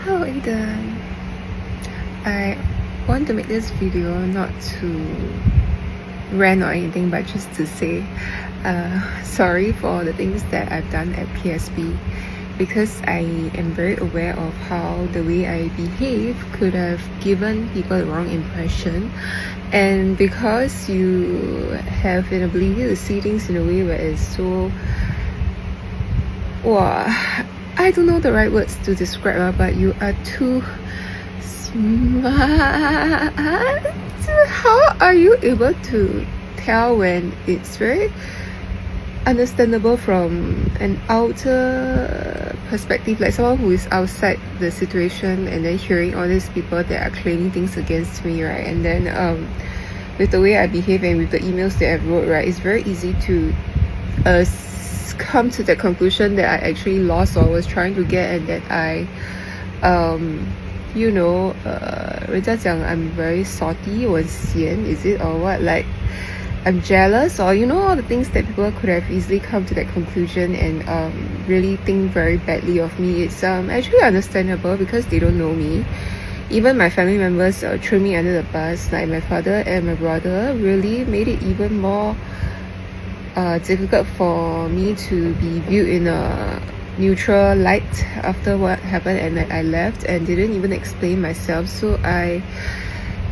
Hello Aiden. I want to make this video not to rant or anything, but just to say sorry for the things that I've done at PSB, because I am very aware of how the way I behave could have given people the wrong impression. And because you have an ability to see things in a way where it's so I don't know the right words to describe her, but you are too smart. How are you able to tell when it's very understandable from an outer perspective, like someone who is outside the situation, and then hearing all these people that are claiming things against me, right? And then with the way I behave and with the emails that I wrote, right, it's very easy to come to the conclusion that I actually lost what I was trying to get, and that I人家讲 I'm very salty 我很咸 is it, or what, like I'm jealous, or all the things that people could have easily come to that conclusion and really think very badly of me. It's actually understandable because they don't know me. Even my family members threw me under the bus, like my father and my brother really made it even more difficult for me to be viewed in a neutral light after what happened, and that I left and didn't even explain myself. So I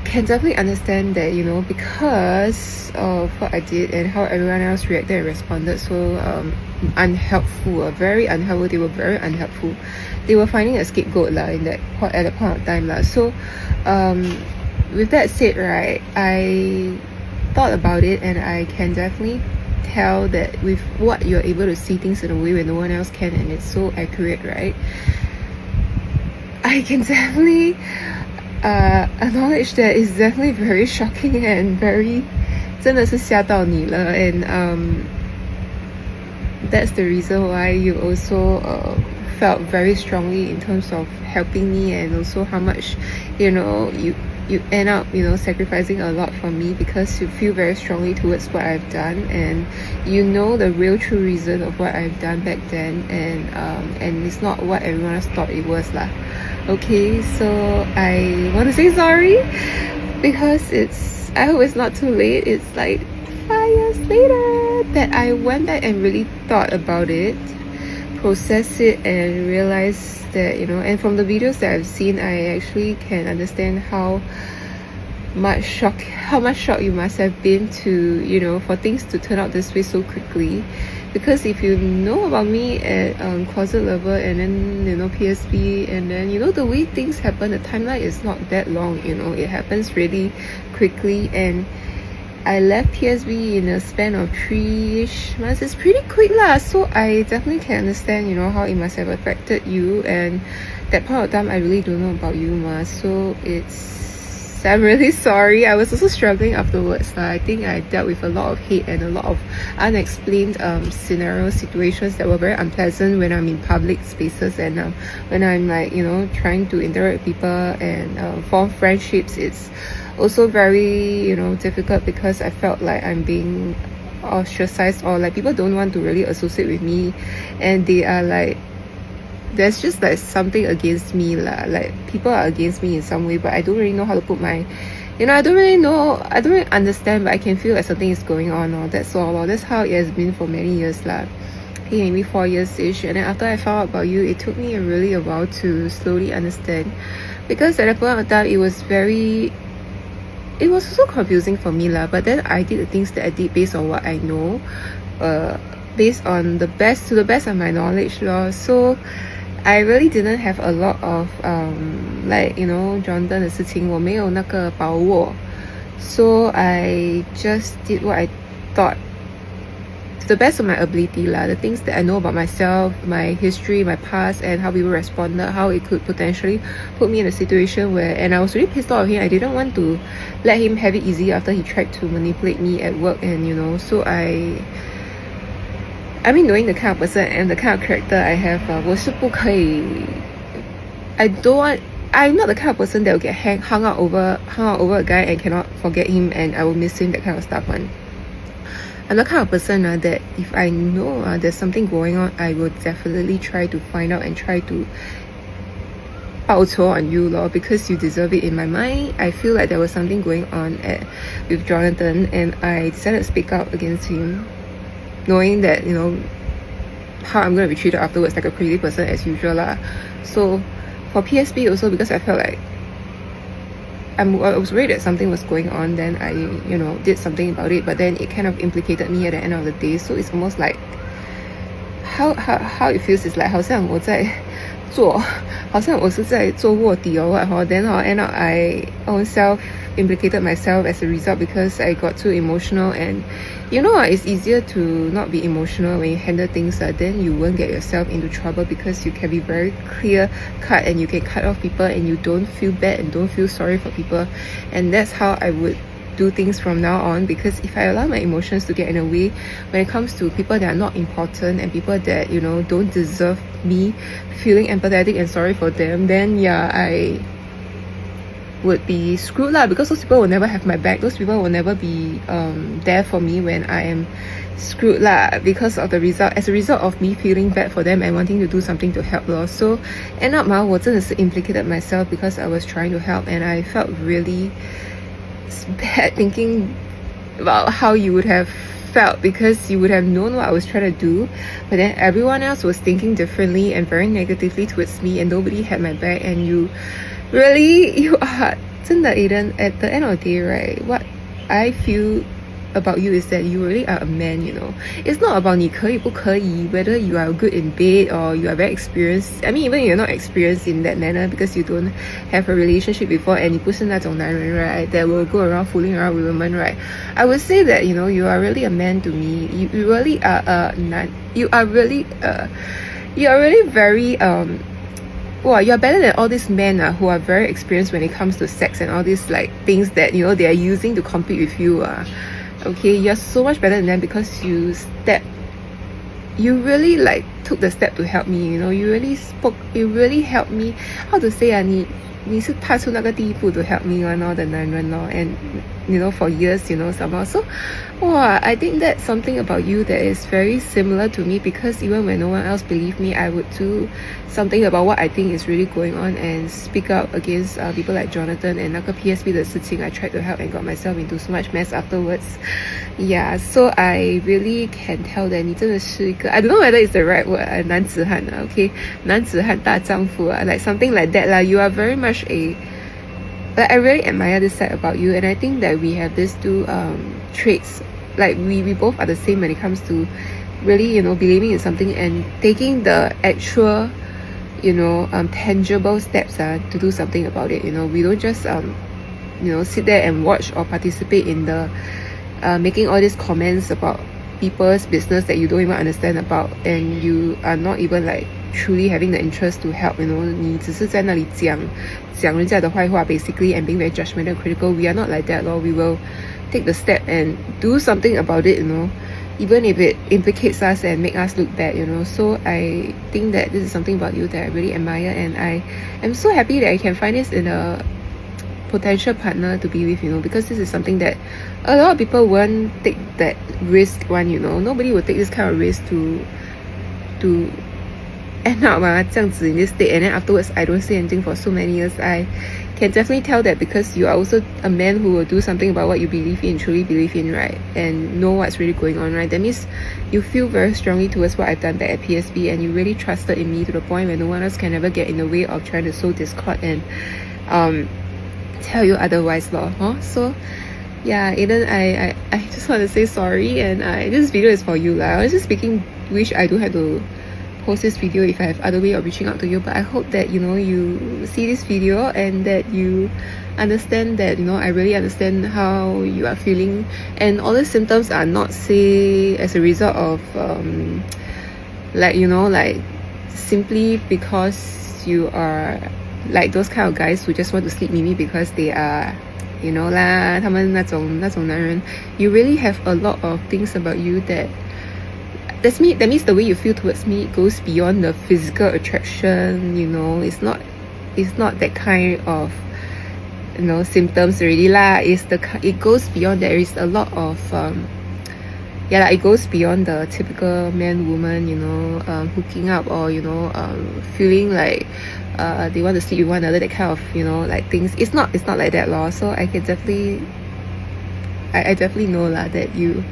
can definitely understand that, because of what I did and how everyone else reacted and responded so unhelpful, very unhelpful. They were very unhelpful. They were finding a scapegoat at that point of time. So with that said, right, I thought about it, and I can definitely tell that with what you're able to see things in a way where no one else can, and it's so accurate, right? I can definitely acknowledge that it's definitely very shocking and very 真的是吓到你了, and that's the reason why you also felt very strongly in terms of helping me, and also how much you end up sacrificing a lot for me because you feel very strongly towards what I've done, and the real true reason of what I've done back then, and it's not what everyone else thought it was lah. Okay, so I want to say sorry because I hope it's not too late. It's like 5 years later that I went back and really thought about it, processed it, and realized that and from the videos that I've seen, I actually can understand how much shock you must have been to for things to turn out this way so quickly. Because if you know about me at closet level, and then PSB, and then the way things happen, the timeline is not that long. It happens really quickly, and I left PSB in a span of 3-ish months. It's pretty quick lah. So I definitely can understand how it must have affected you, and that point of time I really don't know about you ma. So I'm really sorry. I was also struggling afterwards. I think I dealt with a lot of hate and a lot of unexplained situations that were very unpleasant when I'm in public spaces, and when I'm trying to interact with people and form friendships. It's also very difficult because I felt like I'm being ostracized, or like people don't want to really associate with me, and they are like, there's just like something against me lah. Like people are against me in some way, but I don't really know how to put my I don't really understand, but I can feel like something is going on, or that's all. That's how it has been for many years lah. Maybe 4 years-ish. And then after I found out about you, it took me really a while to slowly understand, because at that point of time it was also confusing for me lah. But then I did the things that I did based on what I know, based on the best of my knowledge lor. So I really didn't have a lot of Jonathan 的事情我没有那个把握. So I just did what I thought to the best of my ability lah. The things that I know about myself, my history, my past, and how people responded, how it could potentially put me in a situation where, and I was really pissed off at him. I didn't want to let him have it easy after he tried to manipulate me at work, and so I mean, knowing the kind of person and the kind of character I have, I'm not the kind of person that will get hung out over a guy and cannot forget him, and I will miss him, that kind of stuff one. I'm the kind of person that if I know there's something going on, I will definitely try to find out and try to 报仇 on you lor, because you deserve it. In my mind, I feel like there was something going on with Jonathan, and I decided to speak out against him, knowing that, you know, how I'm going to be treated afterwards like a crazy person as usual lah. So for PSB also, because I felt like I was worried that something was going on, then I, you know, did something about it, but then it kind of implicated me at the end of the day. So it's almost like how it feels is like 好像我是在做卧底 or what hor, then end up I own self implicated myself as a result because I got too emotional. And you know what, it's easier to not be emotional when you handle things, then you won't get yourself into trouble because you can be very clear cut and you can cut off people and you don't feel bad and don't feel sorry for people. And that's how I would do things from now on, because if I allow my emotions to get in the way when it comes to people that are not important and people that, you know, don't deserve me feeling empathetic and sorry for them, then yeah, I would be screwed lah, because those people will never have my back. Those people will never be there for me when I am screwed lah, because of the result, as a result of me feeling bad for them and wanting to do something to help lor. So end up 我真的是 implicated myself because I was trying to help, and I felt really bad thinking about how you would have felt, because you would have known what I was trying to do, but then everyone else was thinking differently and very negatively towards me, and nobody had my back. And you are 真的 Aiden, at the end of the day, right, what I feel about you is that you really are a man, you know. It's not about 你可以不可以, whether you are good in bed or you are very experienced. I mean, even if you're not experienced in that manner because you don't have a relationship before, and 你不是那种男人, right, that will go around fooling around with women, right, I would say that, you know, you are really a man to me. You really are you are really very wow, you're better than all these men who are very experienced when it comes to sex and all these like things that, you know, they are using to compete with you. Okay, you're so much better than them because you really like took the step to help me, you know. You really helped me. How to say 你是踏出那个第一步 to help me one lor, the 男人 lor, and you know, for years, you know, somehow. So I think that's something about you that is very similar to me, because even when no one else believed me, I would do something about what I think is really going on and speak out against people like Jonathan and 那个 PSB 的事情. I tried to help and got myself into so much mess afterwards. Yeah, so I really can tell that 你真的是一个, I don't know whether it's the right word, 男子汉, okay, 男子汉大丈夫, like something like that lah. You are very much like, I really admire this side about you, and I think that we have these two traits. Like we both are the same when it comes to really, you know, believing in something and taking the actual, you know, tangible steps to do something about it. You know, we don't just you know, sit there and watch or participate in the making all these comments about people's business that you don't even understand about, and you are not even like truly having the interest to help, you know. 你只是在那里讲人家的坏话 basically, and being very judgmental and critical. We are not like that lor. We will take the step and do something about it, you know, even if it implicates us and make us look bad, you know. So I think that this is something about you that I really admire, and I am so happy that I can find this in a potential partner to be with, you know, because this is something that a lot of people won't take that risk one, you know. Nobody will take this kind of risk to end up 这样子 in this state, and then afterwards I don't say anything for so many years. I can definitely tell that because you are also a man who will do something about what you believe in, truly believe in, right, and know what's really going on, right. That means you feel very strongly towards what I've done back at PSB, and you really trusted in me to the point where no one else can ever get in the way of trying to sow discord and tell you otherwise lor. So yeah, Aiden, I just want to say sorry, and this video is for you lah. I was just wish I don't have to post this video if I have other way of reaching out to you, but I hope that, you know, you see this video and that you understand that, you know, I really understand how you are feeling, and all the symptoms are not say as a result of like, you know, like simply because you are like those kind of guys who just want to sleep with me because they are, you know lah, 他们那种男人. You really have a lot of things about you that means the way you feel towards me goes beyond the physical attraction, you know. It's not that kind of, you know, symptoms already lah. It goes beyond. There is a lot of yeah, like, it goes beyond the typical man woman, hooking up, or feeling like they want to sleep with one another, that kind of like things. It's not like that law. So I can definitely, I definitely know lah that you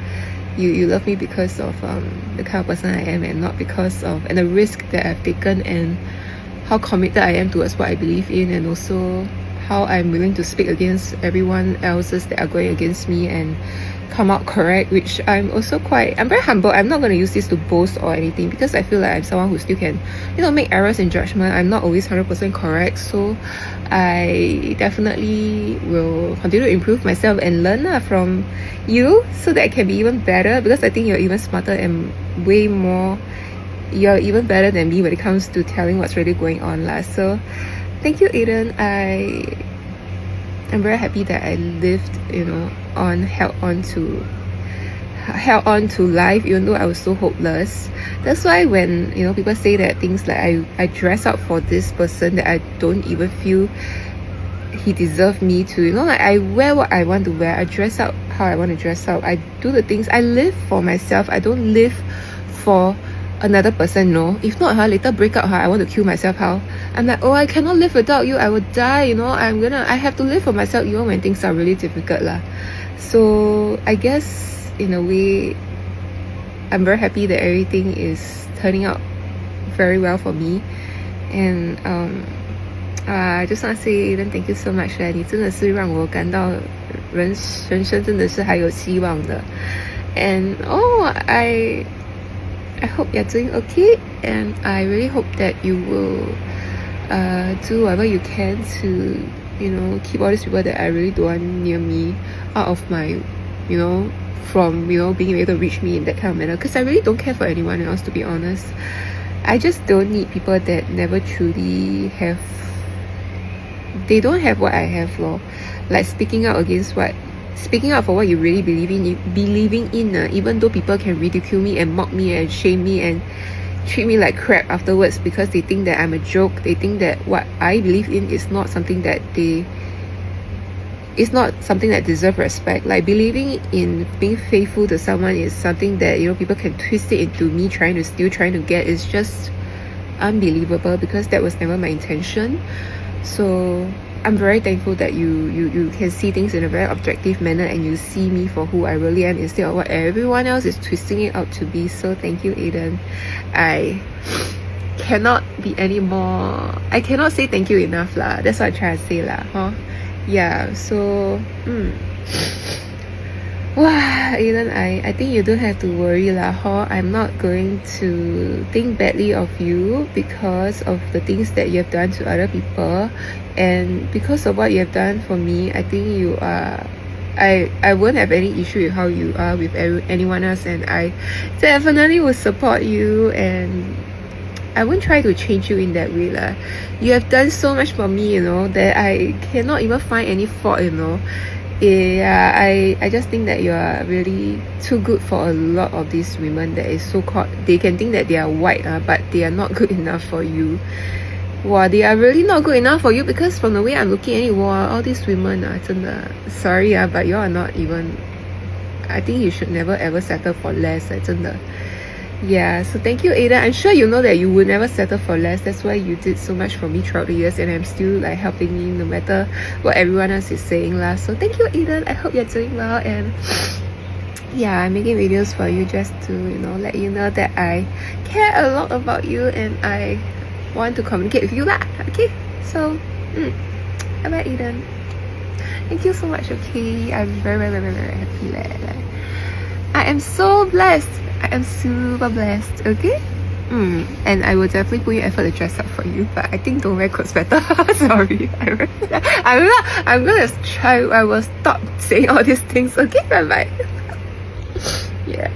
love me because of the kind of person I am, and not because of and the risk that I've taken, and how committed I am towards what I believe in, and also how I'm willing to speak against everyone else's that are going against me and come out correct, which I'm very humble. I'm not going to use this to boast or anything, because I feel like I'm someone who still can make errors in judgment. I'm not always 100% correct, so I definitely will continue to improve myself and learn from you, so that I can be even better, because I think you're even smarter and you're even better than me when it comes to telling what's really going on lah. So thank you, Aiden. I'm very happy that I lived, held on to life, even though I was so hopeless. That's why when people say that things like I dress up for this person that I don't even feel he deserved me to, like, I wear what I want to wear, I dress up how I want to dress up, I do the things, I live for myself, I don't live for another person. No, if not, later break up, I want to kill myself. How I'm like, oh, I cannot live without you, I will die, I have to live for myself even when things are really difficult lah. So I guess in a way I'm very happy that everything is turning out very well for me. And I just want to say, Aiden, thank you so much. 你真的是让我感到人生真的是还有希望的。And I hope you're doing okay, and I really hope that you will do whatever you can to keep all these people that I really don't want near me out of my from being able to reach me in that kind of manner, because I really don't care for anyone else, to be honest. I just don't need people that never truly have, they don't have what I have lor. Like speaking out for what you really believing in, even though people can ridicule me and mock me and shame me and treat me like crap afterwards, because they think that I'm a joke. They think that what I believe in is not something that deserve respect. Like believing in being faithful to someone is something that people can twist it into me trying to steal, trying to get. It's just unbelievable, because that was never my intention. So I'm very thankful that you can see things in a very objective manner, and you see me for who I really am instead of what everyone else is twisting it out to be. So thank you, Aiden. I cannot say thank you enough lah. That's what I try to say lah, yeah. So wow, Aiden, I think you don't have to worry lah, I'm not going to think badly of you because of the things that you have done to other people, and because of what you have done for me. I think you are, I won't have any issue with how you are with anyone else, and I definitely will support you, and I won't try to change you in that way lah. You have done so much for me, that I cannot even find any fault, Yeah, I just think that you are really too good for a lot of these women that is so-called, they can think that they are white, but they are not good enough for you. Wow, they are really not good enough for you, because from the way I'm looking at it, wow, all these women are 真的 sorry, but you are not even, I think you should never ever settle for less, 真的. Yeah, so thank you, Aiden. I'm sure you know that you would never settle for less. That's why you did so much for me throughout the years, and I'm still like helping me no matter what everyone else is saying lah. So thank you, Aiden. I hope you're doing well, and yeah, I'm making videos for you just to let you know that I care a lot about you, and I want to communicate with you lah. Okay, so bye bye, Aiden. Thank you so much. Okay, I'm very happy lah. I am so blessed. I am super blessed, okay? And I will definitely put in effort to dress up for you, but I think don't wear clothes better. Sorry. I'm gonna try, I will stop saying all these things, okay? Bye bye. Yeah.